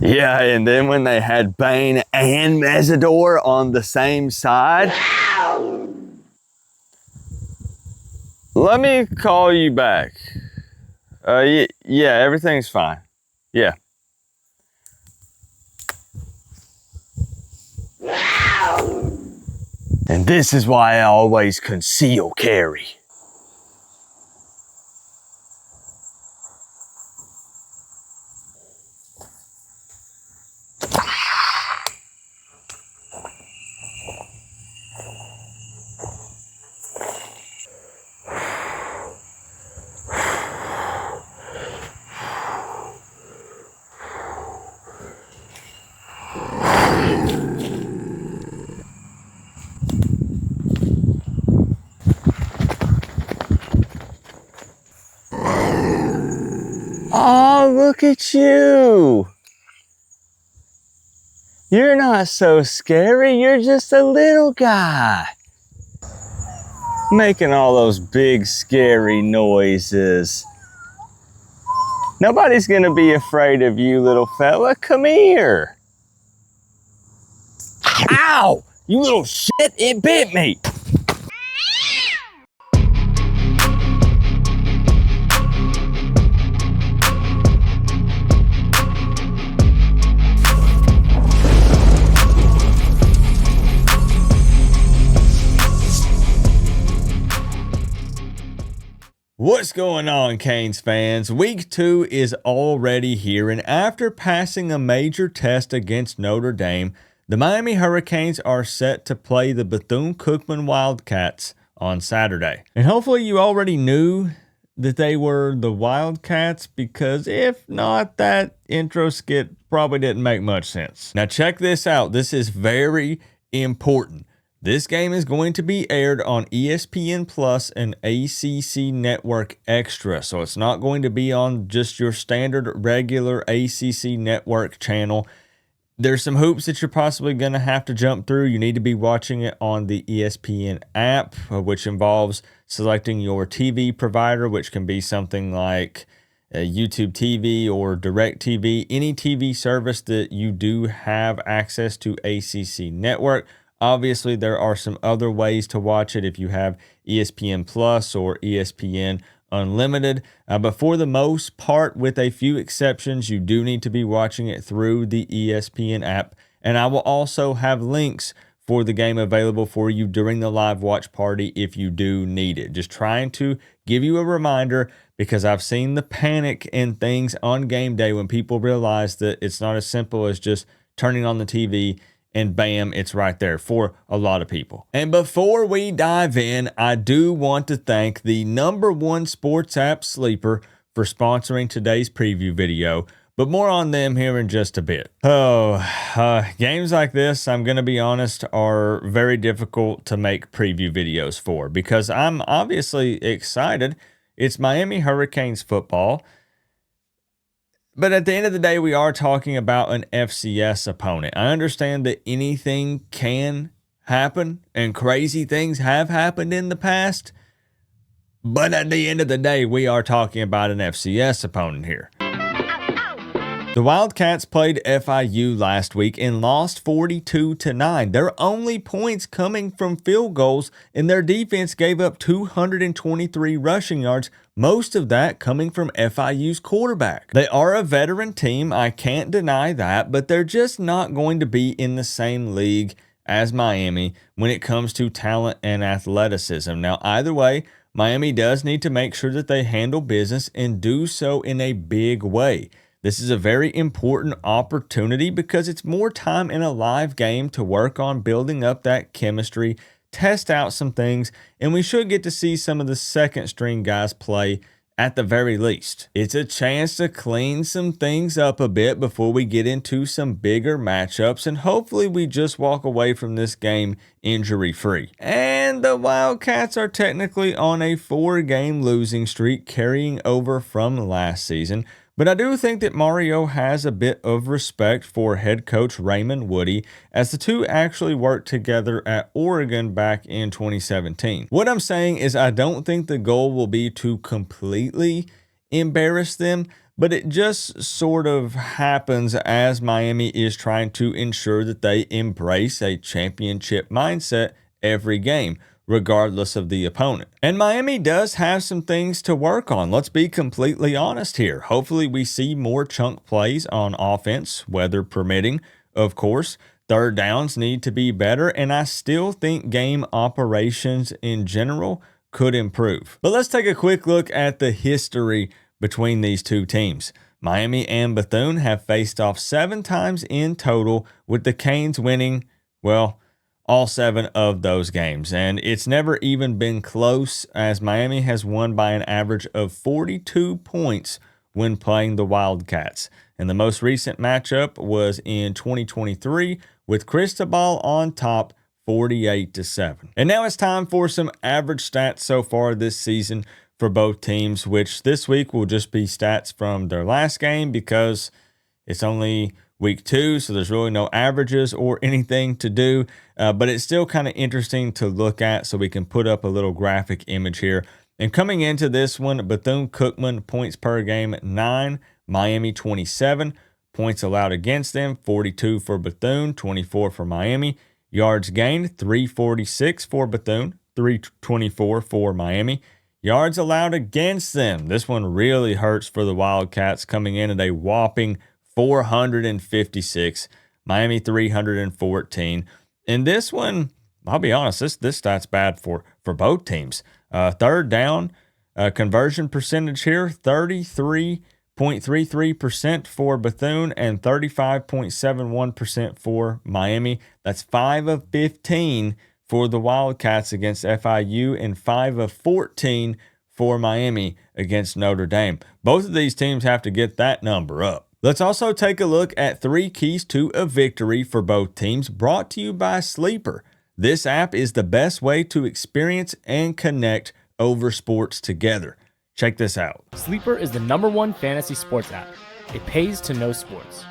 Yeah, and then when they had Bane and Mesidor on the same side. Let me call you back. Yeah, everything's fine. Yeah. And this is why I always conceal carry. Oh, look at you. You're not so scary. You're just a little guy. Making all those big, scary noises. Nobody's gonna be afraid of you, little fella. Come here. Ow! You little shit, it bit me. What's going on, Canes fans? Week 2 is already here, and after passing a major test against Notre Dame, the Miami Hurricanes are set to play the Bethune-Cookman Wildcats on Saturday. And hopefully you already knew that they were the Wildcats, because if not, that intro skit probably didn't make much sense. Now check this out. This is very important. This game is going to be aired on ESPN Plus and ACC Network Extra, so it's not going to be on just your standard regular ACC Network channel. There's some hoops that you're possibly going to have to jump through. You need to be watching it on the ESPN app, which involves selecting your TV provider, which can be something like YouTube TV or DirecTV, any TV service that you do have access to ACC Network. Obviously, there are some other ways to watch it if you have ESPN Plus or ESPN Unlimited. But for the most part, with a few exceptions, you do need to be watching it through the ESPN app. And I will also have links for the game available for you during the live watch party if you do need it. Just trying to give you a reminder, because I've seen the panic and things on game day when people realize that it's not as simple as just turning on the TV and bam, it's right there for a lot of people. And before we dive in, I do want to thank the #1 sports app Sleeper for sponsoring today's preview video, but more on them here in just a bit. Games like this, I'm going to be honest, are very difficult to make preview videos for, because I'm obviously excited. It's Miami Hurricanes football. But at the end of the day, we are talking about an FCS opponent. I understand that anything can happen and crazy things have happened in the past. But at the end of the day, we are talking about an FCS opponent here. The Wildcats played FIU last week and lost 42-9. Their only points coming from field goals, and their defense gave up 223 rushing yards, most of that coming from FIU's quarterback. They are a veteran team, I can't deny that, but they're just not going to be in the same league as Miami when it comes to talent and athleticism. Now, either way, Miami does need to make sure that they handle business and do so in a big way. This is a very important opportunity because it's more time in a live game to work on building up that chemistry, test out some things, and we should get to see some of the second string guys play at the very least. It's a chance to clean some things up a bit before we get into some bigger matchups, and hopefully we just walk away from this game injury-free. And the Wildcats are technically on a 4-game losing streak carrying over from last season. But I do think that Mario has a bit of respect for head coach Raymond Woody, as the two actually worked together at Oregon back in 2017. What I'm saying is I don't think the goal will be to completely embarrass them, but it just sort of happens as Miami is trying to ensure that they embrace a championship mindset every game, regardless of the opponent. And Miami does have some things to work on. Let's be completely honest here. Hopefully we see more chunk plays on offense, weather permitting, of course. Third downs need to be better, and I still think game operations in general could improve. But let's take a quick look at the history between these two teams. Miami and Bethune have faced off 7 times in total, with the Canes winning, well, all 7 of those games. And it's never even been close, as Miami has won by an average of 42 points when playing the Wildcats. And the most recent matchup was in 2023 with Cristobal on top, 48-7. And now it's time for some average stats so far this season for both teams, which this week will just be stats from their last game because it's only week 2, so there's really no averages or anything to do, but it's still kind of interesting to look at, so we can put up a little graphic image here. And coming into this one, Bethune-Cookman points per game 9, Miami 27. Points allowed against them, 42 for Bethune, 24 for Miami. Yards gained, 346 for Bethune, 324 for Miami. Yards allowed against them. This one really hurts for the Wildcats, coming in at a whopping 456. Miami 314. And this one, I'll be honest, this stat's bad for both teams. Third down conversion percentage here, 33.33% for Bethune and 35.71% for Miami. That's 5 of 15 for the Wildcats against FIU and 5 of 14 for Miami against Notre Dame. Both of these teams have to get that number up. Let's also take a look at 3 keys to a victory for both teams, brought to you by Sleeper. This app is the best way to experience and connect over sports together. Check this out. Sleeper is the #1 fantasy sports app. It pays to know sports.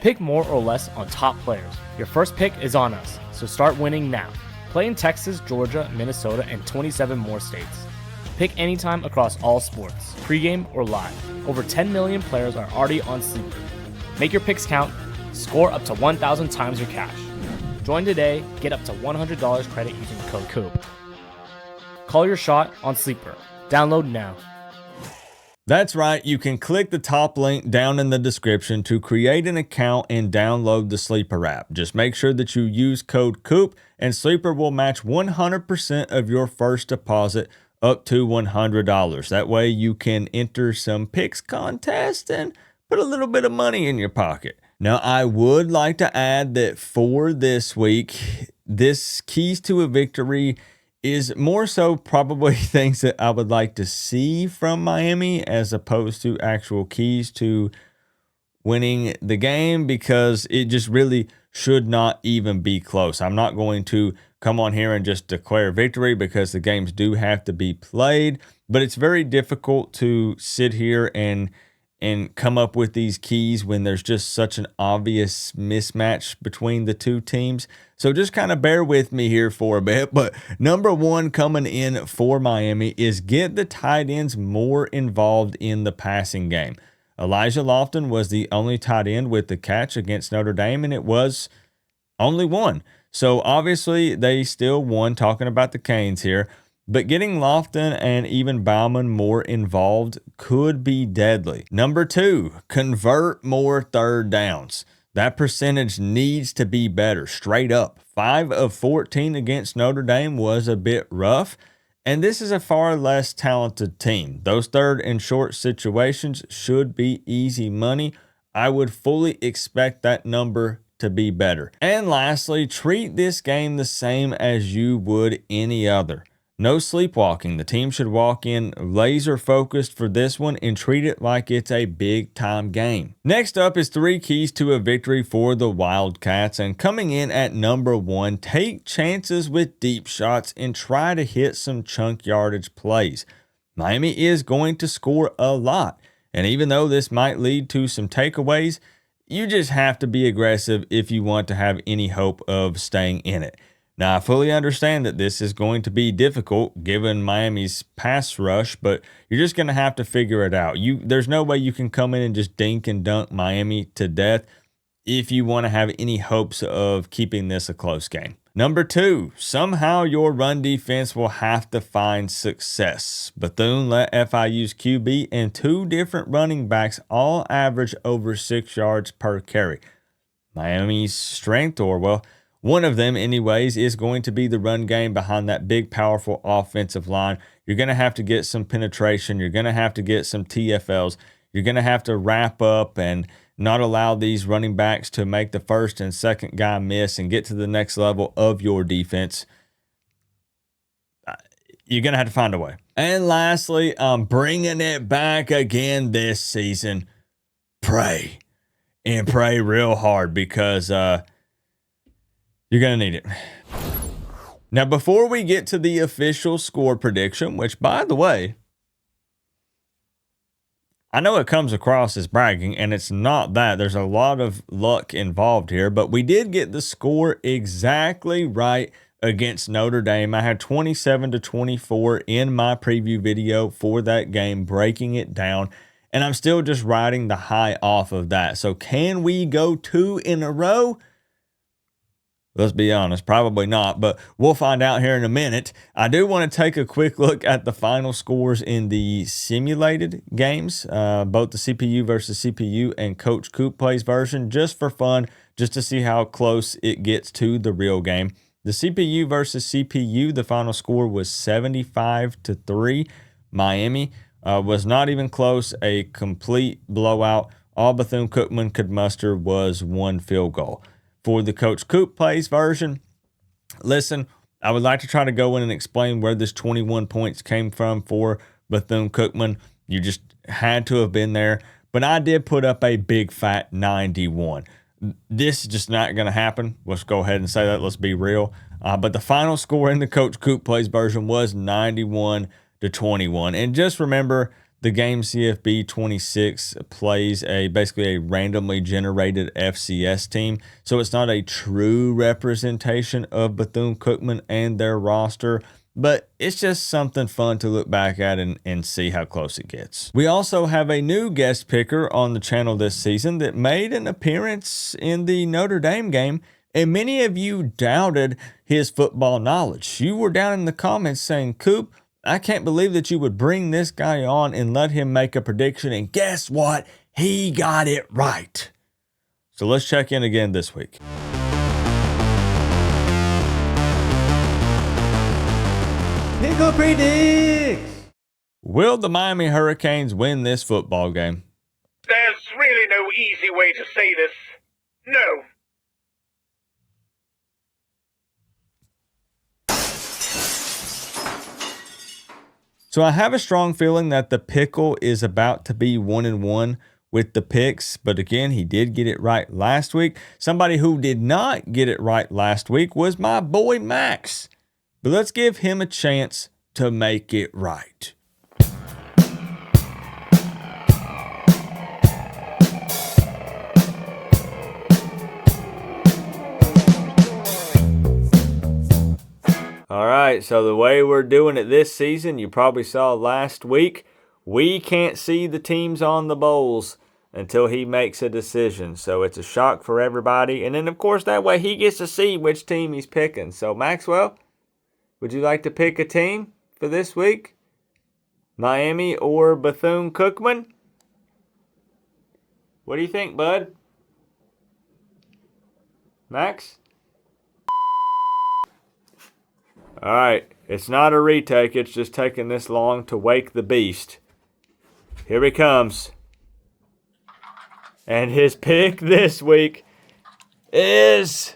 Pick more or less on top players. Your first pick is on us, so start winning now. Play in Texas, Georgia, Minnesota, and 27 more states. Pick anytime across all sports, pregame or live. Over 10 million players are already on Sleeper. Make your picks count. Score up to 1,000 times your cash. Join today. Get up to $100 credit using the code COOP. Call your shot on Sleeper. Download now. That's right. You can click the top link down in the description to create an account and download the Sleeper app. Just make sure that you use code COOP, and Sleeper will match 100% of your first deposit up to $100. That way you can enter some picks contest and put a little bit of money in your pocket. Now, I would like to add that for this week, this keys to a victory is more so probably things that I would like to see from Miami as opposed to actual keys to winning the game, because it just really should not even be close. I'm not going to come on here and just declare victory because the games do have to be played, but it's very difficult to sit here and come up with these keys when there's just such an obvious mismatch between the two teams. So just kind of bear with me here for a bit. But #1 coming in for Miami is get the tight ends more involved in the passing game. Elijah Lofton was the only tight end with the catch against Notre Dame, and it was only one. So obviously they still won, talking about the Canes here. But getting Lofton and even Bauman more involved could be deadly. #2, convert more third downs. That percentage needs to be better, straight up. 5 of 14 against Notre Dame was a bit rough, and this is a far less talented team. Those third and short situations should be easy money. I would fully expect that number to be better. And lastly, treat this game the same as you would any other. No sleepwalking. The team should walk in laser focused for this one and treat it like it's a big time game. Next up is 3 keys to a victory for the Wildcats, and coming in at #1, take chances with deep shots and try to hit some chunk yardage plays. Miami is going to score a lot, and even though this might lead to some takeaways, you just have to be aggressive if you want to have any hope of staying in it. Now, I fully understand that this is going to be difficult given Miami's pass rush, but you're just going to have to figure it out. There's no way you can come in and just dink and dunk Miami to death if you want to have any hopes of keeping this a close game. Number 2, somehow your run defense will have to find success. Bethune let FIU's QB and 2 different running backs all average over 6 yards per carry. Miami's strength, or well, one of them anyways, is going to be the run game behind that big, powerful offensive line. You're going to have to get some penetration. You're going to have to get some TFLs. You're going to have to wrap up and not allow these running backs to make the first and second guy miss and get to the next level of your defense. You're going to have to find a way. And lastly, I'm bringing it back again this season. Pray. And pray real hard because you're going to need it. Now, before we get to the official score prediction, which, by the way, I know it comes across as bragging, and it's not that. There's a lot of luck involved here, but we did get the score exactly right against Notre Dame. I had 27-24 in my preview video for that game, breaking it down, and I'm still just riding the high off of that. So can we go 2 in a row? Let's be honest, probably not, but we'll find out here in a minute. I do want to take a quick look at the final scores in the simulated games, both the CPU versus CPU and Coach Coop plays version, just for fun, just to see how close it gets to the real game. The CPU versus CPU, the final score was 75-3. Miami was not even close, a complete blowout. All Bethune-Cookman could muster was 1 field goal. For the Coach Coop plays version, listen, I would like to try to go in and explain where this 21 points came from for Bethune-Cookman. You just had to have been there. But I did put up a big fat 91. This is just not going to happen. Let's go ahead and say that. Let's be real. But the final score in the Coach Coop plays version was 91-21. And just remember, the game CFB 26 plays basically a randomly generated FCS team, so it's not a true representation of Bethune-Cookman and their roster, but it's just something fun to look back at and see how close it gets. We also have a new guest picker on the channel this season that made an appearance in the Notre Dame game, and many of you doubted his football knowledge. You were down in the comments saying, "Coop, I can't believe that you would bring this guy on and let him make a prediction." And guess what? He got it right. So let's check in again this week. Pickle predicts. Will the Miami Hurricanes win this football game? There's really no easy way to say this. No. So I have a strong feeling that the pickle is about to be 1-1 with the picks. But again, he did get it right last week. Somebody who did not get it right last week was my boy Max. But let's give him a chance to make it right. All right, so the way we're doing it this season, you probably saw last week, we can't see the teams on the bowls until he makes a decision. So it's a shock for everybody. And then, of course, that way he gets to see which team he's picking. So, Maxwell, would you like to pick a team for this week? Miami or Bethune-Cookman? What do you think, bud? Max? All right, it's not a retake. It's just taking this long to wake the beast. Here he comes. And his pick this week is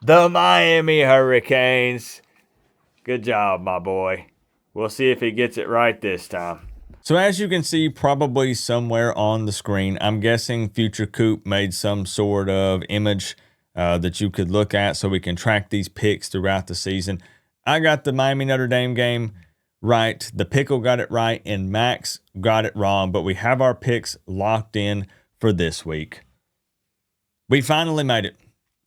the Miami Hurricanes. Good job, my boy. We'll see if he gets it right this time. So as you can see probably somewhere on the screen, I'm guessing Future Coop made some sort of image that you could look at so we can track these picks throughout the season. I got the Miami Notre Dame game right. The Pickle got it right, and Max got it wrong. But we have our picks locked in for this week. We finally made it.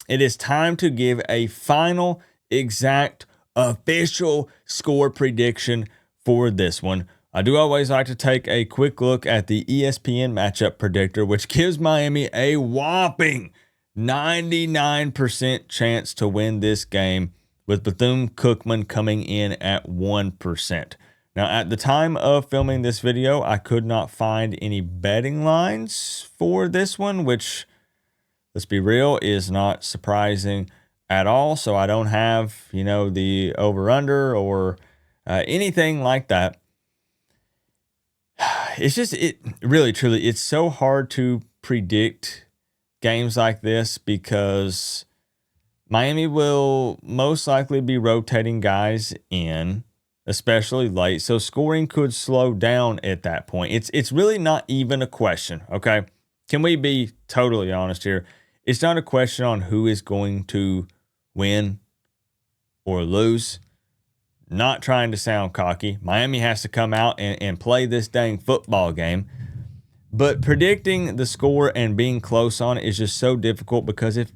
It is time to give a final exact official score prediction for this one. I do always like to take a quick look at the ESPN matchup predictor, which gives Miami a whopping 99% chance to win this game, with Bethune-Cookman coming in at 1%. Now, at the time of filming this video, I could not find any betting lines for this one, which, let's be real, is not surprising at all. So I don't have, the over-under or anything like that. It's just, really, truly, it's so hard to predict games like this because Miami will most likely be rotating guys in, especially late. So scoring could slow down at that point. It's really not even a question, okay? Can we be totally honest here? It's not a question on who is going to win or lose. Not trying to sound cocky. Miami has to come out and play this dang football game. But predicting the score and being close on it is just so difficult because if,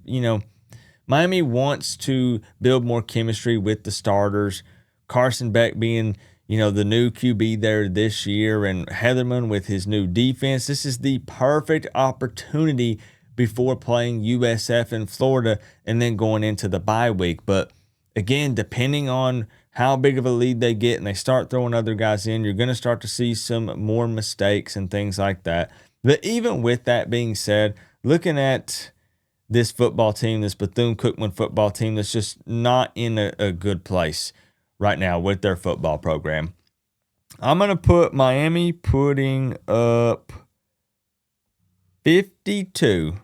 Miami wants to build more chemistry with the starters, Carson Beck being, the new QB there this year, and Heatherman with his new defense. This is the perfect opportunity before playing USF in Florida and then going into the bye week. But again, depending on how big of a lead they get and they start throwing other guys in, you're going to start to see some more mistakes and things like that. But even with that being said, looking at this football team, this Bethune-Cookman football team that's just not in a good place right now with their football program, I'm going to put Miami putting up 52.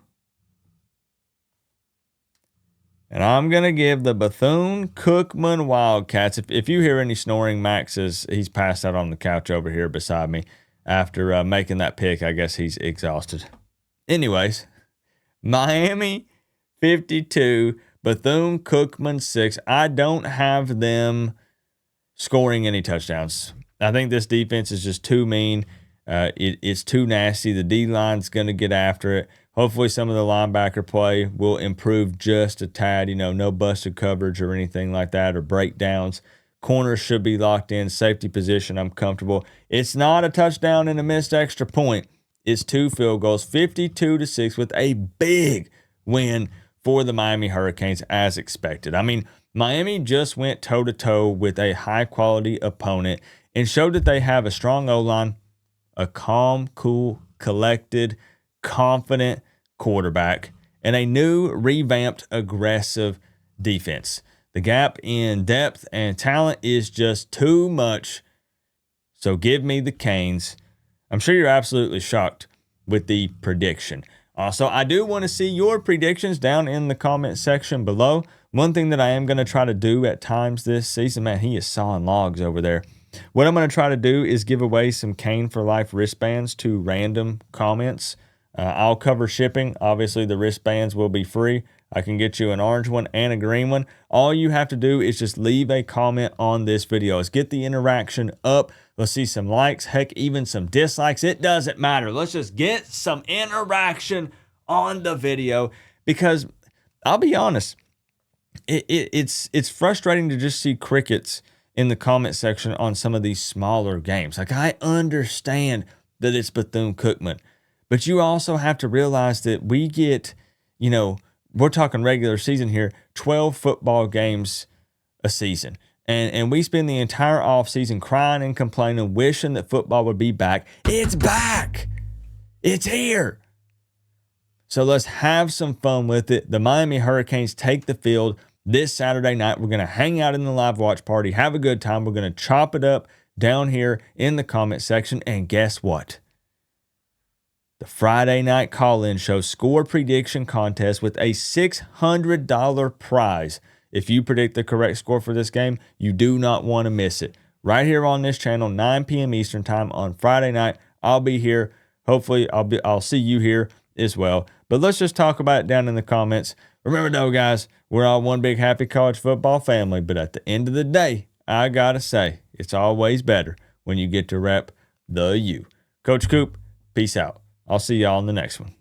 And I'm going to give the Bethune-Cookman Wildcats. If you hear any snoring, Max he's passed out on the couch over here beside me after making that pick. I guess he's exhausted. Anyways, Miami 52, Bethune-Cookman 6. I don't have them scoring any touchdowns. I think this defense is just too mean. It's too nasty. The D-line's going to get after it. Hopefully some of the linebacker play will improve just a tad. No busted coverage or anything like that, or breakdowns. Corners should be locked in. Safety position, I'm comfortable. It's not a touchdown and a missed extra point. It's 2 field goals, 52-6, with a big win for the Miami Hurricanes as expected. I mean, Miami just went toe-to-toe with a high-quality opponent and showed that they have a strong O-line, a calm, cool, collected, confident quarterback, and a new, revamped, aggressive defense. The gap in depth and talent is just too much. So give me the Canes. I'm sure you're absolutely shocked with the prediction. Also, I do want to see your predictions down in the comment section below. One thing that I am going to try to do at times this season, man, he is sawing logs over there. What I'm going to try to do is give away some Cane for Life wristbands to random comments. I'll cover shipping. Obviously, the wristbands will be free. I can get you an orange one and a green one. All you have to do is just leave a comment on this video. Let's get the interaction up. Let's see some likes, heck, even some dislikes. It doesn't matter. Let's just get some interaction on the video, because I'll be honest, it's frustrating to just see crickets in the comment section on some of these smaller games. Like, I understand that it's Bethune-Cookman, but you also have to realize that we get, we're talking regular season here, 12 football games a season. And we spend the entire offseason crying and complaining, wishing that football would be back. It's back. It's here. So let's have some fun with it. The Miami Hurricanes take the field this Saturday night. We're going to hang out in the live watch party, have a good time. We're going to chop it up down here in the comment section. And guess what? The Friday night call-in show score prediction contest with a $600 prize. If you predict the correct score for this game, you do not want to miss it. Right here on this channel, 9 p.m. Eastern time on Friday night. I'll be here. Hopefully, I'll see you here as well. But let's just talk about it down in the comments. Remember though, guys, we're all one big happy college football family. But at the end of the day, I gotta say, it's always better when you get to rep the U. Coach Coop, peace out. I'll see y'all in the next one.